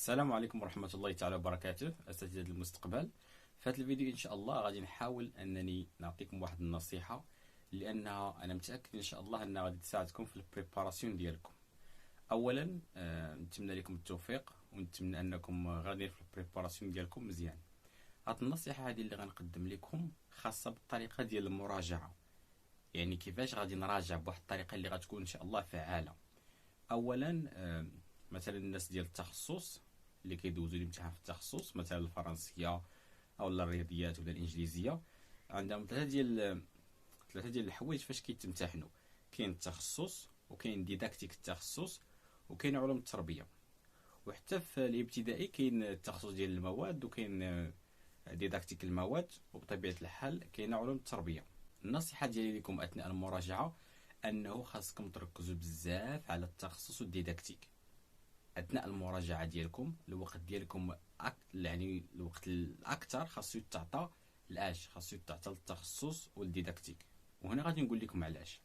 السلام عليكم ورحمة الله تعالى وبركاته أساتذة المستقبل. في هذا الفيديو إن شاء الله غادي نحاول أنني نعطيكم واحد النصيحة، لأنها أنا متأكد إن شاء الله أنها غادي تساعدكم في البريباراسيون ديالكم. أولا نتمنى لكم التوفيق، ونتمنى أنكم غاديين في البريباراسيون ديالكم مزيان. هاد النصيحة هذه اللي غنقدم لكم خاصة بالطريقة ديال المراجعة، يعني كيفاش غادي نراجع بواحد الطريقة اللي غتكون إن شاء الله فعالة. أولا مثلا الناس ديال التخصص اللي كيدوزوا الامتحان في التخصص، مثلا الفرنسيه او الرياضيات ولا الانجليزيه، عندهم ثلاثه ديال الحوايج فاش كيتمتحنوا. كاين التخصص، وكاين ديداكتيك التخصص، وكاين علوم التربيه. وحتى في الابتدائي كاين التخصص ديال المواد، وكاين ديداكتيك المواد، وبطبيعه الحال كاين علوم التربيه. النصيحه ديالي لكم اثناء المراجعه انه خاصكم تركزوا بزاف على التخصص والديداكتيك اثناء المراجعه ديالكم. الوقت ديالكم يعني الوقت الاكثر خاصو يتعطى خاصو يتعطى للتخصص والديداكتيك. وهنا غادي نقول لكم علاش.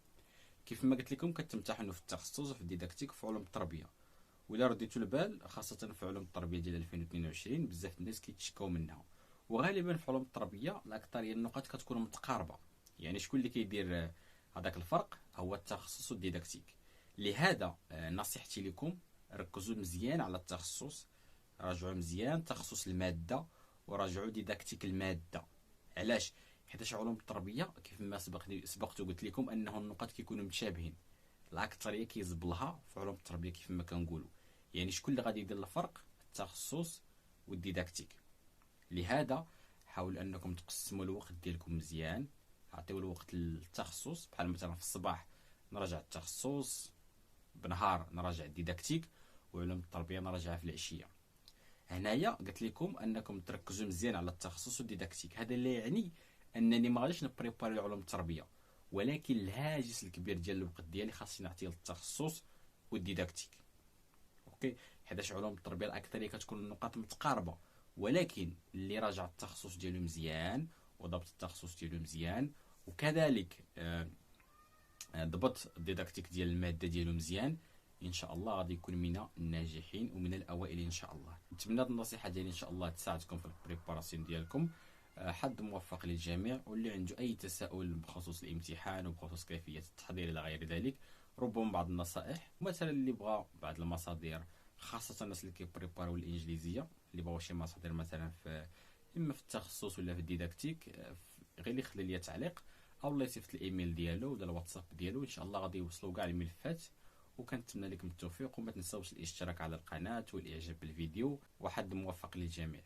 كيف ما قلت لكم كتمتحنوا في التخصص وفي الديداكتيك وفي علوم التربيه، ولا رديتوا البال خاصه في علوم التربيه ديال 2022 بزاف الناس كيتشكاو منها. وغالبا في علوم التربيه الاكثريه النقاط كتكون متقاربه، يعني شكون اللي كيدير هذاك الفرق هو التخصص والديداكتيك. لهذا نصيحتي لكم ركزوا مزيان على التخصص، راجعوا مزيان تخصص الماده، وراجعوا ديداكتيك الماده. علاش؟ حيت علوم التربيه كيف ما سبقت وقلت لكم انه النقاط كيكونوا متشابهين، الاكثريه كيزبلها في علوم التربيه كيف ما كنقولوا. يعني شكون اللي غادي يدير الفرق؟ التخصص والديداكتيك. لهذا حاولوا انكم تقسموا الوقت ديالكم مزيان، عطيو الوقت للتخصص، بحال مثلا في الصباح نراجع التخصص، بنهار نراجع الديداكتيك، وعلوم التربيه نراجعها في العشيه. هنايا قلت لكم انكم تركزوا مزيان على التخصص والديداكتيك. هذا اللي يعني انني ما غاديش نبريباري علوم التربيه، ولكن الهاجس الكبير ديال الوقت ديالي خاصني نعطيه للتخصص والديداكتيك. اوكي، حيت علوم التربيه الاكثريه كتكون النقاط متقاربه، ولكن اللي راجع التخصص ديالو مزيان وضبط التخصص ديالو مزيان، وكذلك ضبط الديداكتيك ديال الماده ديالو مزيان، ان شاء الله غادي يكون من الناجحين ومن الاوائل ان شاء الله. نتمنى النصيحه ديالي ان شاء الله تساعدكم في البريباراسيون ديالكم. حد موفق للجميع، واللي عنده اي تساؤل بخصوص الامتحان وبخصوص كيفيه التحضير الى غير ذلك، ربما بعض النصائح. مثلا اللي بغى بعض المصادر، خاصه الناس اللي كيبريباريو الانجليزيه، اللي بغاو شي مصادر مثلا في اما في التخصص ولا في الديداكتيك، غير اللي يخلي لي تعليق او الله يصيفط الايميل ديالو ولا الواتساب ديالو، ان شاء الله غادي يوصلوا كاع الملفات. وكنتمنى لكم التوفيق، وما تنساوش الاشتراك على القناه والاعجاب بالفيديو، وحد موفق للجميع.